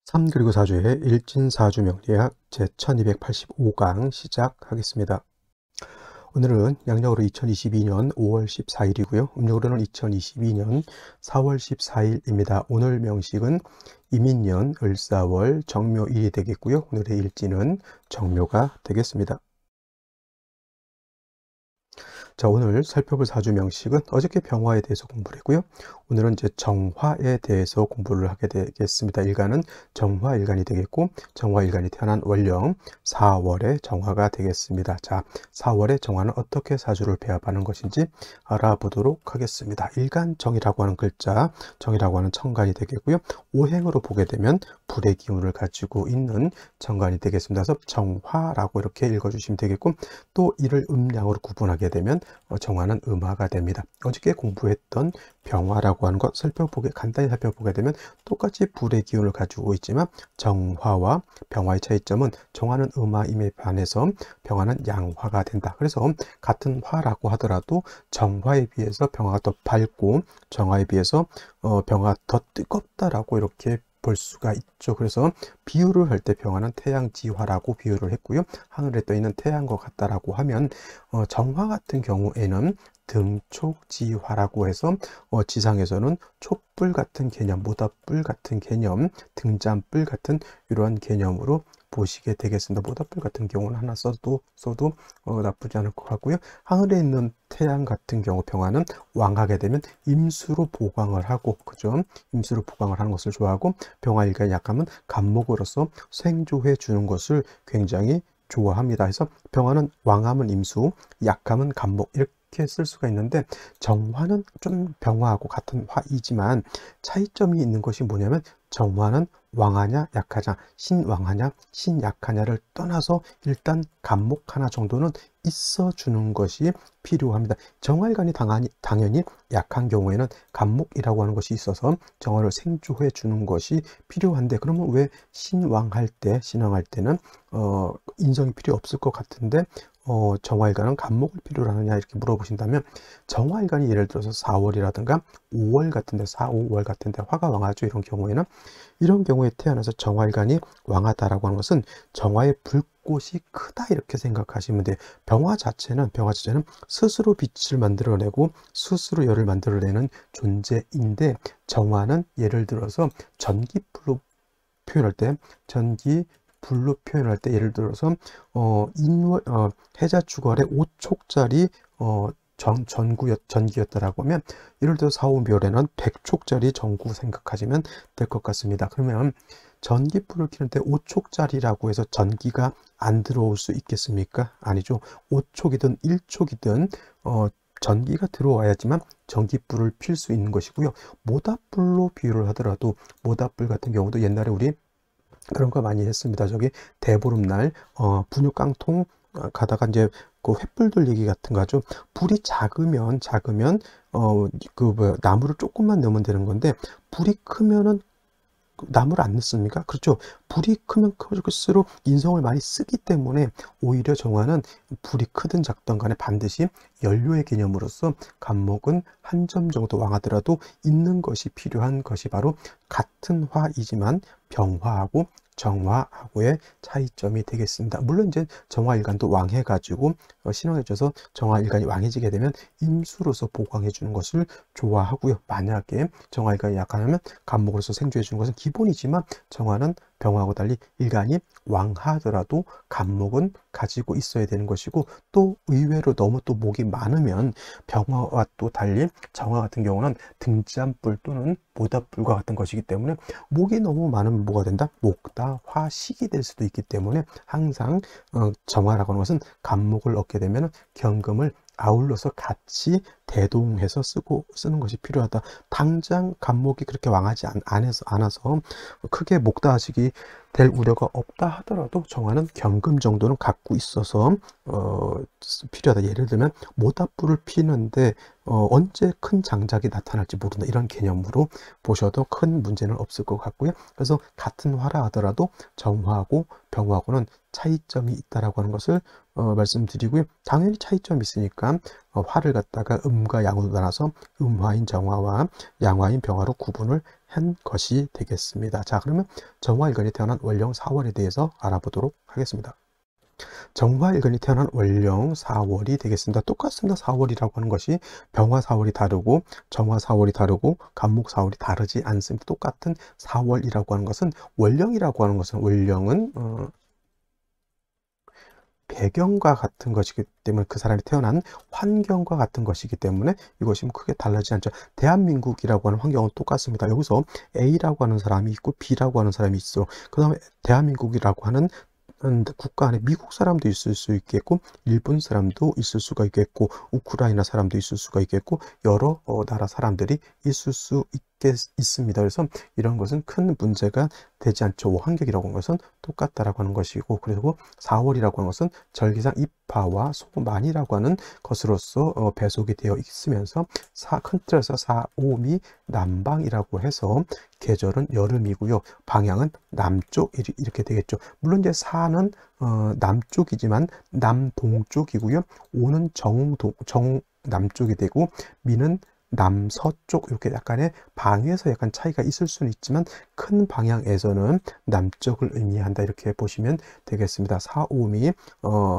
3 그리고 4주의 일진사주명리학 제1285강 시작하겠습니다. 오늘은 양력으로 2022년 5월 14일이고요. 음력으로는 2022년 4월 14일입니다. 오늘 명식은 이민년 을사월 정묘일이 되겠고요. 오늘의 일진은 정묘가 되겠습니다. 자, 오늘 살펴볼 사주 명식은 어저께 병화에 대해서 공부를 했고요. 오늘은 이제 정화에 대해서 공부를 하게 되겠습니다. 일간은 정화일간이 되겠고, 정화일간이 태어난 월령 4월의 정화가 되겠습니다. 자, 4월의 정화는 어떻게 사주를 배합하는 것인지 알아보도록 하겠습니다. 일간정이라고 하는 글자, 정이라고 하는 천간이 되겠고요. 오행으로 보게 되면 불의 기운을 가지고 있는 정간이 되겠습니다. 그래서 정화라고 이렇게 읽어주시면 되겠고, 또 이를 음양으로 구분하게 되면 정화는 음화가 됩니다. 어저께 공부했던 병화라고 하는 것 간단히 살펴보게 되면 똑같이 불의 기운을 가지고 있지만 정화와 병화의 차이점은 정화는 음화임에 반해서 병화는 양화가 된다. 그래서 같은 화라고 하더라도 정화에 비해서 병화가 더 밝고 정화에 비해서 병화가 더 뜨겁다라고 이렇게 볼 수가 있죠. 그래서 비유를 할 때 병화는 태양지화라고 비유를 했고요. 하늘에 떠 있는 태양과 같다라고 하면 정화 같은 경우에는 등촉지화라고 해서 지상에서는 촛불 같은 개념, 모닥불 같은 개념, 등잔불 같은 이러한 개념으로 보시게 되겠습니다. 모닥불 같은 경우는 하나 써도 나쁘지 않을 것 같고요. 하늘에 있는 태양 같은 경우 병화는 왕하게 되면 임수로 보강을 하고, 그죠? 임수로 보강을 하는 것을 좋아하고, 병화일간이 약하면 간목으로서 생조해 주는 것을 굉장히 좋아합니다. 그래서 병화는 왕하면 임수, 약하면 간목 이렇게 쓸 수가 있는데, 정화는 좀 병화하고 같은 화이지만 차이점이 있는 것이 뭐냐면 정화는 왕하냐 약하냐, 신왕하냐 신약하냐를 떠나서 일단 간목 하나 정도는 있어 주는 것이 필요합니다. 정화일간이 당연히 약한 경우에는 간목이라고 하는 것이 있어서 정화를 생조해 주는 것이 필요한데, 그러면 왜 신왕할 때는 인정이 필요 없을 것 같은데 정화일간은 간목을 필요로 하느냐 이렇게 물어보신다면, 정화일간이 예를 들어서 4월이라든가 5월 같은데 4, 5월 같은데 화가 왕하죠. 이런 경우에 태어나서 정화일간이 왕하다라고 하는 것은 정화의 불꽃이 크다 이렇게 생각하시면 돼요. 병화 자체는 스스로 빛을 만들어내고 스스로 열을 만들어내는 존재인데, 정화는 예를 들어서 전기불로 표현할 때 예를 들어서 해자축월에 5촉짜리 전기였다라고 하면, 예를 들어 4, 5별에는 100촉짜리 전구 생각하시면 될 것 같습니다. 그러면 전기불을 켜는데 5촉짜리라고 해서 전기가 안 들어올 수 있겠습니까? 아니죠. 5촉이든 1촉이든 전기가 들어와야지만 전기불을 필 수 있는 것이고요. 모닥불로 비유를 하더라도, 모닥불 같은 경우도 옛날에 우리 그런 거 많이 했습니다. 대보름날 분유깡통 가다가 이제 그 횃불 돌리기 같은 거 하죠. 불이 작으면 나무를 조금만 넣으면 되는 건데, 불이 크면은 나무를 안 넣습니까? 그렇죠. 불이 크면 클수록 인성을 많이 쓰기 때문에 오히려 정화는 불이 크든 작든 간에 반드시 연료의 개념으로서 간목은 한 점 정도 왕하더라도 있는 것이 필요한 것이 바로 같은 화이지만 병화하고 정화하고의 차이점이 되겠습니다. 물론 이제 정화일간도 왕해가지고 신왕해져서 정화일간이 왕해지게 되면 임수로서 보강해 주는 것을 좋아하고요. 만약에 정화일간이 약하면 간목으로서 생조해 주는 것은 기본이지만, 정화는 병화하고 달리 일간이 왕하더라도 간목은 가지고 있어야 되는 것이고, 또 의외로 너무 또 목이 많으면 병화와 또 달리 정화 같은 경우는 등잔불 또는 모닥불과 같은 것이기 때문에, 목이 너무 많으면 뭐가 된다? 목다화식이 될 수도 있기 때문에 항상 정화라고 하는 것은 간목을 얻게 되면 경금을 아울러서 같이 대동해서 쓰는 것이 필요하다. 당장 간목이 그렇게 왕하지 않아서 크게 목다하식이 될 우려가 없다 하더라도 정화는 경금 정도는 갖고 있어서 필요하다. 예를 들면 모닥불을 피는데 언제 큰 장작이 나타날지 모른다, 이런 개념으로 보셔도 큰 문제는 없을 것 같고요. 그래서 같은 화라 하더라도 정화하고 병화하고는 차이점이 있다라고 하는 것을 말씀드리고요. 당연히 차이점이 있으니까 화를 갖다가 음과 양으로 나눠서 음화인 정화와 양화인 병화로 구분을 한 것이 되겠습니다. 자, 그러면 정화일간이 태어난 월령 4월에 대해서 알아보도록 하겠습니다. 정화일간이 태어난 월령 4월이 되겠습니다. 똑같습니다. 4월이라고 하는 것이 병화 4월이 다르고 정화 4월이 다르고 간목 4월이 다르지 않습니다. 똑같은 4월이라고 하는 것은 월령이라고 하는 것은 월령은 배경과 같은 것이기 때문에 그 사람이 태어난 환경과 같은 것이기 때문에 이것이 크게 달라지지 않죠. 대한민국이라고 하는 환경은 똑같습니다. 여기서 A라고 하는 사람이 있고 B라고 하는 사람이 있어. 그 다음에 대한민국이라고 하는 국가 안에 미국 사람도 있을 수 있겠고 일본 사람도 있을 수가 있겠고 우크라이나 사람도 있을 수가 있겠고 여러 나라 사람들이 있을 수 있습니다. 그래서 이런 것은 큰 문제가 되지 않죠. 환경이라고 하는 것은 똑같다라고 하는 것이고, 그리고 4월이라고 하는 것은 절기상 입하와 소만이라고 하는 것으로서 배속이 되어 있으면서 큰 틀에서 4, 5미 남방이라고 해서 계절은 여름이고요. 방향은 남쪽 이렇게 되겠죠. 물론 이제 4는 남쪽이지만 남동쪽이고요. 5는 정남쪽이 되고 미는 남서쪽 이렇게 약간의 방에서 약간 차이가 있을 수는 있지만 큰 방향에서는 남쪽을 의미한다 이렇게 보시면 되겠습니다. 4, 5미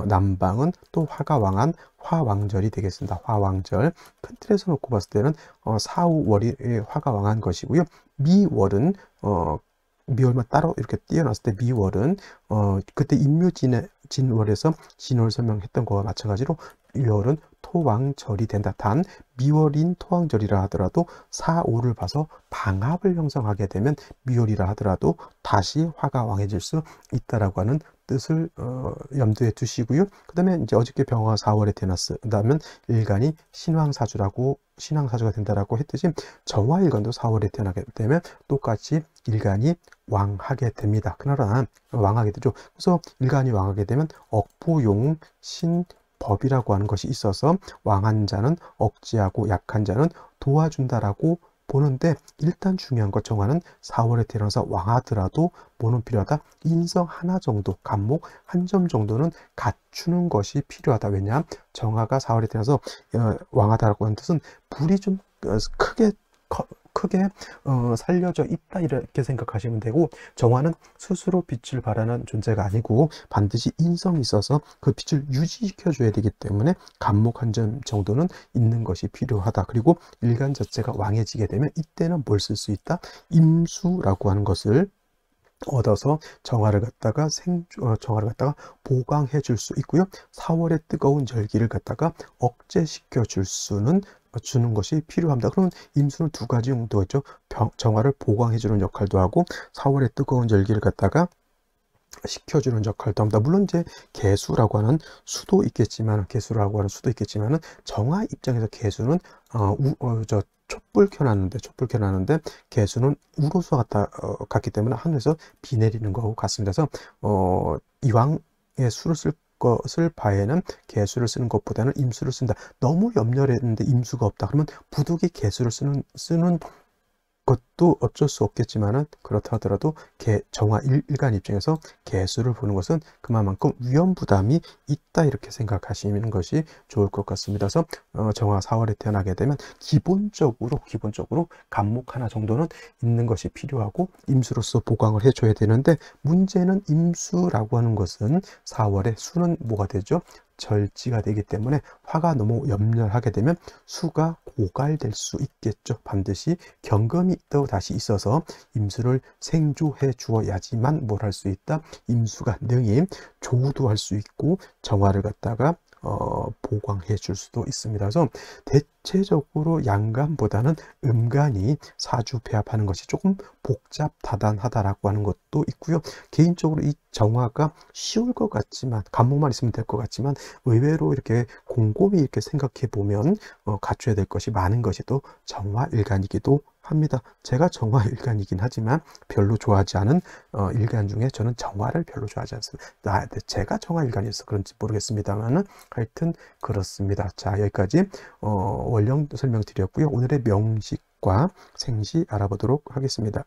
남방은 또 화가 왕한 화왕절이 되겠습니다. 화왕절 큰 틀에서 놓고 봤을 때는 4, 5월이 화가 왕한 것이고요. 미월은 미월만 따로 이렇게 띄어놨을 때 미월은 그때 임묘진월에서 진월 설명했던 거와 마찬가지로 미월은 토왕절이 된다. 단 미월인 토왕절이라 하더라도 4, 5를 봐서 방합을 형성하게 되면 미월이라 하더라도 다시 화가 왕해질 수 있다라고 하는 뜻을 염두에 두시고요. 그 다음에 이제 어저께 병화 4월에 태어났다면 일간이 신왕사주가 된다라고 했듯이 정화일간도 4월에 태어나게 되면 똑같이 일간이 왕하게 됩니다. 그러나 왕하게 되죠. 그래서 일간이 왕하게 되면 억부용 신법이라고 하는 것이 있어서 왕한 자는 억제하고 약한 자는 도와준다라고 보는데, 일단 중요한 것 정화는 4월에 태어나서 왕하더라도 뭐는 필요하다? 인성 하나 정도, 간목 한 점 정도는 갖추는 것이 필요하다. 왜냐? 정화가 4월에 태어나서 왕하다라고 하는 뜻은 불이 좀 크게 살려져 있다 이렇게 생각하시면 되고, 정화는 스스로 빛을 발하는 존재가 아니고 반드시 인성이 있어서 그 빛을 유지시켜 줘야 되기 때문에 간목 한 점 정도는 있는 것이 필요하다. 그리고 일간 자체가 왕해지게 되면 이때는 뭘 쓸 수 있다? 임수라고 하는 것을 얻어서 정화를 갖다가 보강해 줄 수 있고요. 4월의 뜨거운 절기를 갖다가 억제시켜 주는 것이 필요합니다. 그러면 임수는 두 가지 용도가 있죠. 정화를 보강해 주는 역할도 하고 4월의 뜨거운 절기를 갖다가 식혀주는 역할도 합니다. 물론 이제 개수라고 하는 수도 있겠지만 정화 입장에서 개수는 촛불 켜놨는데 개수는 우로수와 같기 때문에 하늘에서 비 내리는 거하고 같습니다. 그래서 이왕의 수를 쓸 것을 바에는 개수를 쓰는 것보다는 임수를 쓴다. 너무 염려를 했는데 임수가 없다. 그러면 부득이 개수를 쓰는 것도 어쩔 수 없겠지만은, 그렇다 하더라도 정화 일간 입장에서 개수를 보는 것은 그만큼 위험 부담이 있다 이렇게 생각하시는 것이 좋을 것 같습니다. 그래서 정화 4월에 태어나게 되면 기본적으로 간목 하나 정도는 있는 것이 필요하고 임수로서 보강을 해줘야 되는데, 문제는 임수라고 하는 것은 4월에 수는 뭐가 되죠? 절지가 되기 때문에 화가 너무 염려하게 되면 수가 고갈될 수 있겠죠. 반드시 경금이 또 다시 있어서 임수를 생조해 주어야지만 뭘 할 수 있다? 임수가 능히 조우도 할 수 있고 정화를 갖다가 보강해 줄 수도 있습니다. 그래서 대체적으로 양간보다는 음간이 사주 배합하는 것이 조금 복잡다단하다라고 하는 것도 있고요. 개인적으로 이 정화가 쉬울 것 같지만, 간목만 있으면 될 것 같지만 의외로 이렇게 곰곰이 이렇게 생각해 보면 갖춰야 될 것이 많은 것이 또 정화일간이기도 합니다. 제가 정화일간이긴 하지만 별로 좋아하지 않은 일간 중에 저는 정화를 별로 좋아하지 않습니다. 제가 정화일간이어서 그런지 모르겠습니다만은 하여튼 그렇습니다. 자, 여기까지 원령 설명드렸고요. 오늘의 명식과 생시 알아보도록 하겠습니다.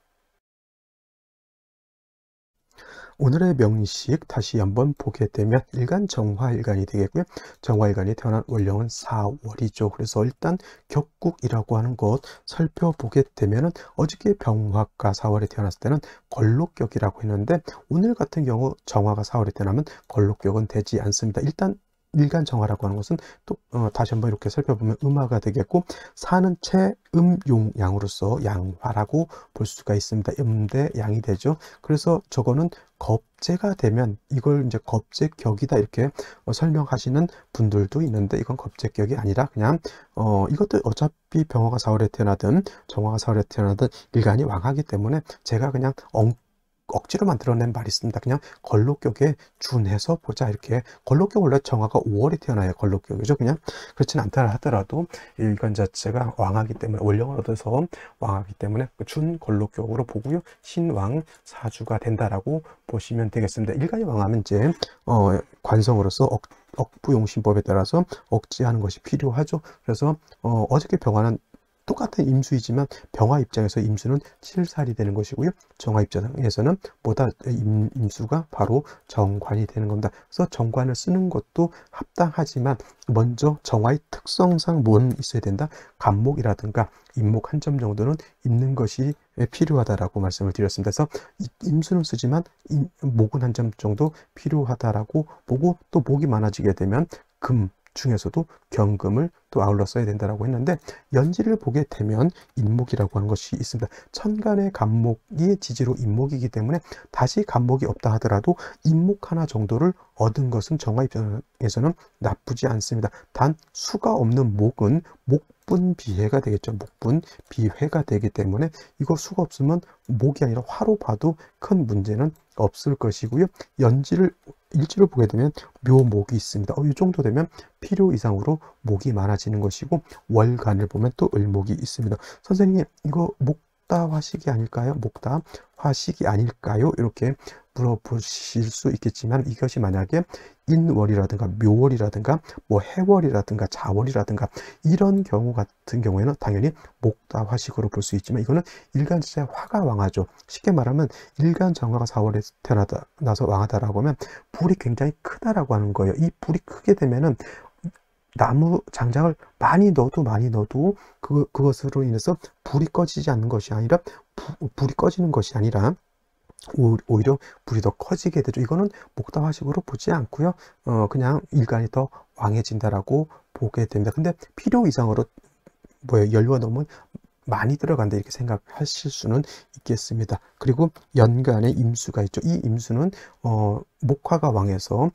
오늘의 명식 다시 한번 보게 되면 일간 정화일간이 되겠고요. 정화일간이 태어난 월령은 4월이죠. 그래서 일단 격국이라고 하는 것 살펴보게 되면은 어저께 병화가 4월에 태어났을 때는 걸록격이라고 했는데 오늘 같은 경우 정화가 4월에 태어나면 걸록격은 되지 않습니다. 일단 일간 정화라고 하는 것은 또 다시 한번 이렇게 살펴보면 음화가 되겠고 사는 체음용양으로서 양화라고 볼 수가 있습니다. 음대 양이 되죠. 그래서 저거는 겁재가 되면 이걸 이제 겁재격이다 이렇게 설명하시는 분들도 있는데 이건 겁재격이 아니라 그냥 이것도 어차피 병화가 4월에 태어나든 정화가 4월에 태어나든 일간이 왕하기 때문에 제가 그냥 억지로 만들어낸 말이 있습니다. 그냥 걸록격에 준해서 보자 이렇게. 걸록격 원래 정화가 5월에 태어나야 걸록격이죠. 그냥 그렇진 않다 하더라도 일간 자체가 왕하기 때문에 월령을 얻어서 왕하기 때문에 준 걸록격으로 보고요. 신왕 사주가 된다라고 보시면 되겠습니다. 일간이 왕하면 이제 관성으로서 억부용신법에 따라서 억지하는 것이 필요하죠. 그래서 어저께 병화는 똑같은 임수이지만 병화 입장에서 임수는 7살이 되는 것이고요. 정화 입장에서는 뭐다 임수가 바로 정관이 되는 겁니다. 그래서 정관을 쓰는 것도 합당하지만 먼저 정화의 특성상 뭐는 있어야 된다? 간목이라든가 임목 한 점 정도는 있는 것이 필요하다라고 말씀을 드렸습니다. 그래서 임수는 쓰지만 목은 한 점 정도 필요하다라고 보고 또 목이 많아지게 되면 금 중에서도 경금을 또 아울러 써야 된다라고 했는데 연지를 보게 되면 인목이라고 하는 것이 있습니다. 천간의 간목이 지지로 인목이기 때문에 다시 간목이 없다 하더라도 인목 하나 정도를 얻은 것은 정화 입장에서는 나쁘지 않습니다. 단 수가 없는 목은 목분비해가 되겠죠. 목분비회가 되기 때문에 이거 수가 없으면 목이 아니라 화로 봐도 큰 문제는 없을 것이고요. 일지를 보게 되면 묘목이 있습니다. 이 정도 되면 필요 이상으로 목이 많아지는 것이고 월간을 보면 또 을목이 있습니다. 선생님 이거 목다화식이 아닐까요? 목다화식이 아닐까요? 이렇게 물어보실 수 있겠지만 이것이 만약에 인월이라든가 묘월이라든가 뭐 해월이라든가 자월이라든가 이런 경우 같은 경우에는 당연히 목다화식으로 볼 수 있지만 이거는 일간 자체 화가 왕하죠. 쉽게 말하면 일간 정화가 4월에 태어나서 왕하다라고 하면 불이 굉장히 크다라고 하는 거예요. 이 불이 크게 되면은 나무 장작을 많이 넣어도 그것으로 인해서 불이 꺼지지 않는 것이 아니라 불이 꺼지는 것이 아니라 오히려 불이 더 커지게 되죠. 이거는 목다화식으로 보지 않고요. 그냥 일간이 더 왕해진다라고 보게 됩니다. 근데 필요 이상으로 연료가 너무 많이 들어간다 이렇게 생각하실 수는 있겠습니다. 그리고 연간에 임수가 있죠. 이 임수는 목화가 왕해서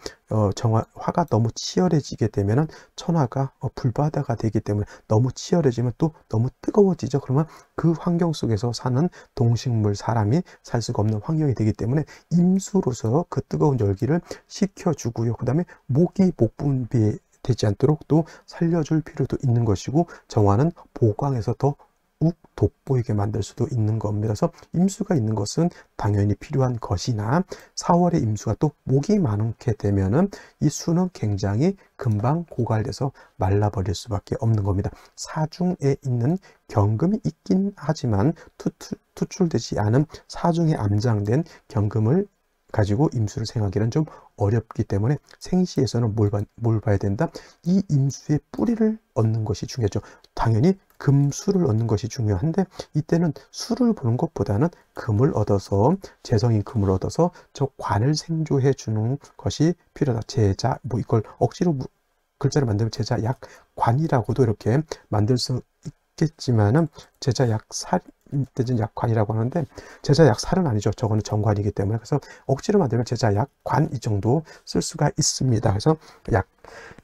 화가 너무 치열해지게 되면은 천화가 불바다가 되기 때문에 너무 치열해지면 또 너무 뜨거워지죠. 그러면 그 환경 속에서 사는 동식물 사람이 살 수가 없는 환경이 되기 때문에 임수로서 그 뜨거운 열기를 식혀주고요. 그 다음에 목분비 되지 않도록 또 살려줄 필요도 있는 것이고 정화는 보광에서 더 돋보이게 만들 수도 있는 겁니다. 그래서 임수가 있는 것은 당연히 필요한 것이나 4월에 임수가 또 목이 많게 되면은 이 수는 굉장히 금방 고갈돼서 말라버릴 수밖에 없는 겁니다. 사중에 있는 경금이 있긴 하지만 투출되지 않은 사중에 암장된 경금을 가지고 임수를 생각하기는 좀 어렵기 때문에 생시에서는 뭘 봐야 된다? 이 임수의 뿌리를 얻는 것이 중요하죠. 당연히 금수를 얻는 것이 중요한데 이때는 수를 보는 것보다는 금을 얻어서 재성인 금을 얻어서 저 관을 생조해 주는 것이 필요하다. 제자 이걸 억지로 글자를 만들면 제자 약관이라고도 이렇게 만들 수 있겠지만은 제자 약살 뜻은 약관이라고 하는데 제자 약살은 아니죠. 저거는 정관이기 때문에 그래서 억지로 만들면 제자 약관 이 정도 쓸 수가 있습니다. 그래서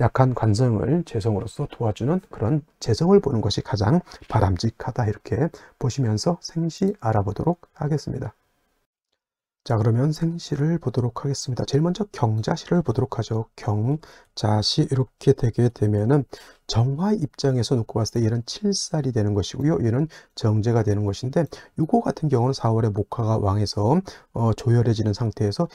약한 관성을 재성으로서 도와주는 그런 재성을 보는 것이 가장 바람직하다 이렇게 보시면서 생시 알아보도록 하겠습니다. 자, 그러면 생시를 보도록 하겠습니다. 제일 먼저 경자시를 보도록 하죠. 경자시 이렇게 되게 되면은 정화 입장에서 놓고 봤을 때 얘는 7살이 되는 것이고요. 얘는 정제가 되는 것인데 요거 같은 경우는 4월에 목화가 왕해서 조열해지는 상태에서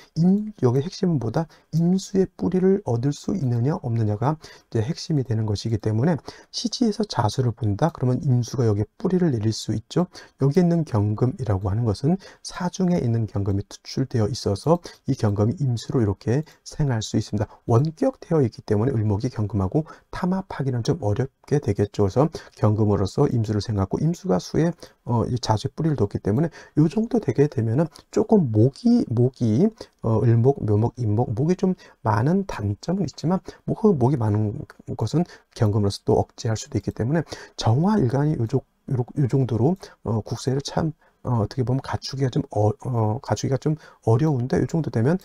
여기의 핵심은 뭐다? 임수의 뿌리를 얻을 수 있느냐 없느냐가 이제 핵심이 되는 것이기 때문에 시지에서 자수를 본다. 그러면 임수가 여기에 뿌리를 내릴 수 있죠. 여기 있는 경금이라고 하는 것은 사중에 있는 경금이 투출되어 있어서 이 경금이 임수로 이렇게 생할 수 있습니다. 원격되어 있기 때문에 을목이 경금하고 타합하기는 좀 어렵게 되겠죠. 그래서 경금으로서 임수를 생하고 임수가 수에 이 자수의 뿌리를 뒀기 때문에 요 정도 되게 되면은 조금 목이 을목, 묘목, 임목, 목이 좀 많은 단점은 있지만 목이 많은 것은 경금으로서 또 억제할 수도 있기 때문에 정화일간이 요 정도로 국세를 참 어떻게 보면 갖추기가 좀 어려운데 이 정도 되면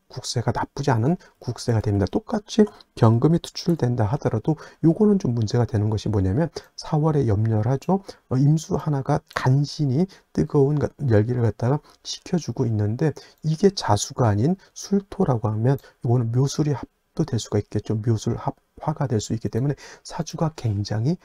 국세가 나쁘지 않은 국세가 됩니다. 똑같이 경금이 투출된다 하더라도 요거는 좀 문제가 되는 것이 뭐냐면 4월에 염렬하죠. 임수 하나가 간신히 뜨거운 열기를 갖다가 식혀주고 있는데 이게 자수가 아닌 술토라고 하면 이거는 묘술이 합도 될 수가 있겠죠. 묘술 합화가 될 수 있기 때문에 사주가 굉장히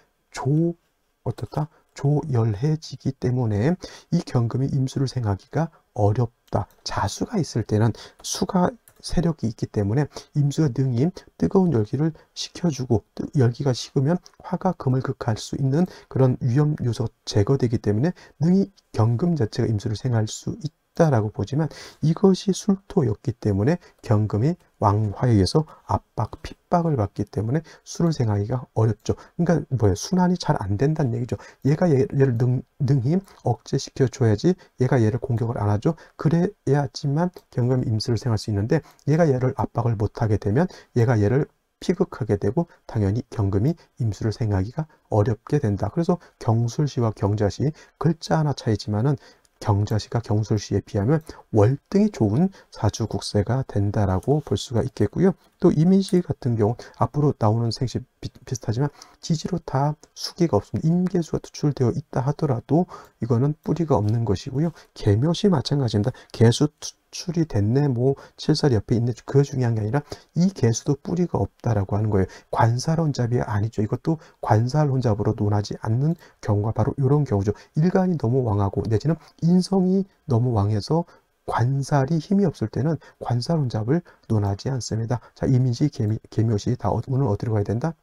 조열해지기 때문에 이 경금이 임수를 생하기가 어렵다. 자수가 있을 때는 수가 세력이 있기 때문에 임수가 능히 뜨거운 열기를 식혀주고 열기가 식으면 화가 금을 극할 수 있는 그런 위험 요소가 제거되기 때문에 능히 경금 자체가 임수를 생할 수 있다라고 보지만 이것이 술토였기 때문에 경금이 왕화에 의해서 압박, 핍박을 받기 때문에 술을 생하기가 어렵죠. 그러니까 순환이 잘 안 된다는 얘기죠. 얘가 얘를 능히 억제시켜 줘야지 얘가 얘를 공격을 안 하죠. 그래야지만 경금이 임수를 생할 수 있는데 얘가 얘를 압박을 못하게 되면 얘가 얘를 피극하게 되고 당연히 경금이 임수를 생하기가 어렵게 된다. 그래서 경술시와 경자시 글자 하나 차이지만은 경자시가 경술시에 비하면 월등히 좋은 사주국세가 된다라고 볼 수가 있겠고요. 또 이민시 같은 경우 앞으로 나오는 생시 비슷하지만 지지로 다 수기가 없습니다. 임계수가 투출되어 있다 하더라도 이거는 뿌리가 없는 것이고요. 계묘시 마찬가지입니다. 계수 투출이 됐네 칠살이 옆에 있네 그거 중요한 게 아니라 이 계수도 뿌리가 없다라고 하는 거예요. 관살혼잡이 아니죠. 이것도 관살혼잡으로 논하지 않는 경우가 바로 이런 경우죠. 일간이 너무 왕하고 내지는 인성이 너무 왕해서 관살이 힘이 없을 때는 관살혼잡을 논하지 않습니다. 자, 이민시, 계묘시 다 운은 어디로 가야 된다?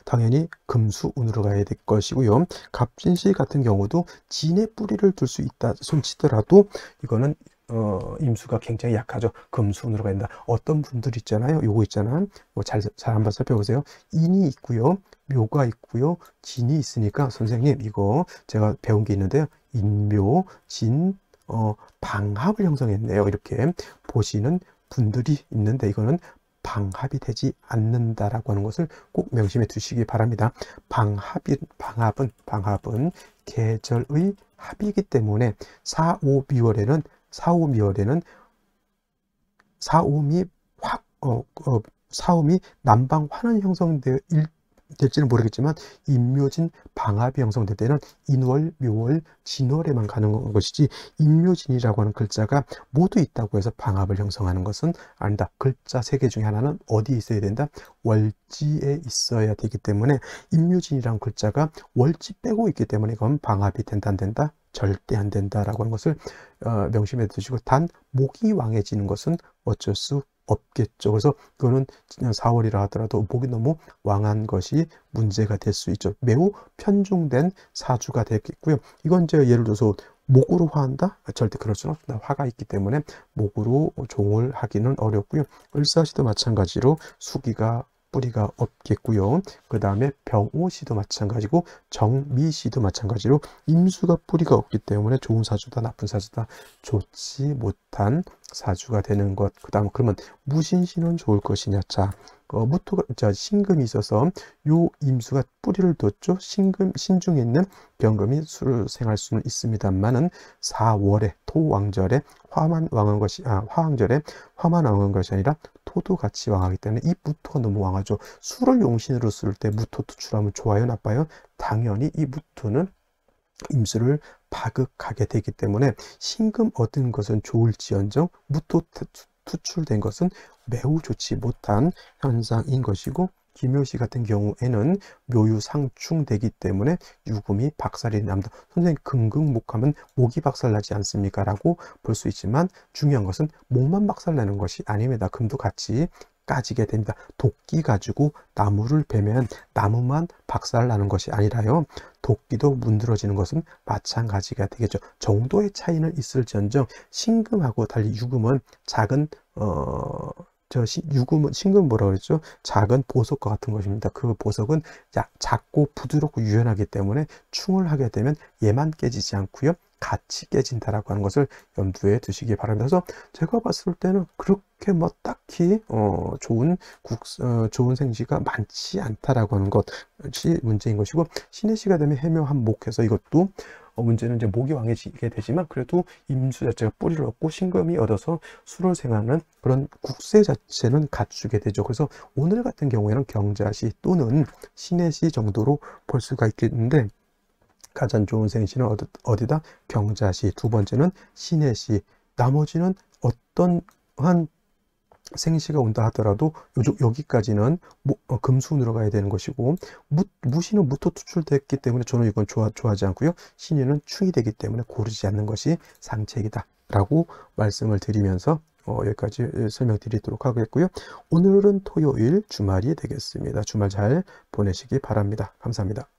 당연히 금수운으로 가야 될 것이고요. 갑진시 같은 경우도 진의 뿌리를 둘 수 있다 손치더라도 이거는 임수가 굉장히 약하죠. 금수운으로 간다. 어떤 분들 있잖아요. 요거 있잖아. 잘 한번 살펴보세요. 인이 있고요. 묘가 있고요. 진이 있으니까 선생님 이거 제가 배운 게 있는데요. 인묘, 진, 방합을 형성했네요. 이렇게 보시는 분들이 있는데 이거는 방합이 되지 않는다라고 하는 것을 꼭 명심해 두시기 바랍니다. 방합은 계절의 합이기 때문에 사오미월에는 사오미 남방 환은 될지는 모르겠지만 인묘진 방합이 형성될 때는 인월, 묘월, 진월에만 가는 것이지 인묘진이라고 하는 글자가 모두 있다고 해서 방합을 형성하는 것은 아니다. 글자 3개 중에 하나는 어디에 있어야 된다? 월지에 있어야 되기 때문에 인묘진이라는 글자가 월지 빼고 있기 때문에 이건 방합이 된다 안 된다? 절대 안 된다라고 하는 것을 명심해 두시고 단 목이 왕해지는 것은 어쩔 수 없겠죠. 그래서 그거는 4월이라 하더라도 목이 너무 왕한 것이 문제가 될 수 있죠. 매우 편중된 사주가 되겠고요. 이건 이제 예를 들어서 목으로 화한다? 절대 그럴 수는 없습니다. 화가 있기 때문에 목으로 종을 하기는 어렵고요. 을사시도 마찬가지로 수기가 뿌리가 없겠고요. 그 다음에 병오시도 마찬가지고 정미시도 마찬가지로 임수가 뿌리가 없기 때문에 좋은 사주다 나쁜 사주다 좋지 못한 사주가 되는 것. 그 다음 그러면 무신시는 좋을 것이냐. 자, 신금이 있어서 요 임수가 뿌리를 뒀죠. 신중에 있는 경금이 수를 생할 수는 있습니다만은 4월에 토왕절에 화만 왕한 것이 아니라 토도 같이 왕하기 때문에 이 무토가 너무 왕하죠. 수를 용신으로 쓸 때 무토 투출하면 좋아요, 나빠요? 당연히 이 무토는 임수를 파극하게 되기 때문에 신금 얻은 것은 좋을지언정 무토 투출된 것은 매우 좋지 못한 현상인 것이고 기묘시 같은 경우에는 묘유상충되기 때문에 유금이 박살이 납니다. 선생님 금극목하면 목이 박살나지 않습니까? 라고 볼 수 있지만 중요한 것은 목만 박살나는 것이 아닙니다. 금도 같이 까지게 됩니다. 도끼 가지고 나무를 베면 나무만 박살나는 것이 아니라요. 도끼도 문드러지는 것은 마찬가지가 되겠죠. 정도의 차이는 있을지언정 신금하고 달리 유금은 작은 유금은 신금 뭐라 그랬죠? 작은 보석과 같은 것입니다. 그 보석은 작고 부드럽고 유연하기 때문에 충을 하게 되면 얘만 깨지지 않고요. 같이 깨진다라고 하는 것을 염두에 두시기 바랍니다. 그래서 제가 봤을 때는 그렇게 뭐 딱히 좋은 생시가 많지 않다라고 하는 것이 문제인 것이고, 신의 시가 되면 해묘한목해서 이것도 문제는 이제 목이 왕해지게 되지만 그래도 임수 자체가 뿌리를 얻고 신금이 얻어서 수를 생하는 그런 국세 자체는 갖추게 되죠. 그래서 오늘 같은 경우에는 경자시 또는 신의 시 정도로 볼 수가 있겠는데, 가장 좋은 생시는 어디다? 경자시. 두 번째는 신의 시. 나머지는 어떤 한 생시가 온다 하더라도 여기까지는 금순으로 가야 되는 것이고, 무신은 무토 투출됐기 때문에 저는 이건 좋아하지 않고요. 신유는 충이 되기 때문에 고르지 않는 것이 상책이다 라고 말씀을 드리면서 여기까지 설명드리도록 하겠고요. 오늘은 토요일 주말이 되겠습니다. 주말 잘 보내시기 바랍니다. 감사합니다.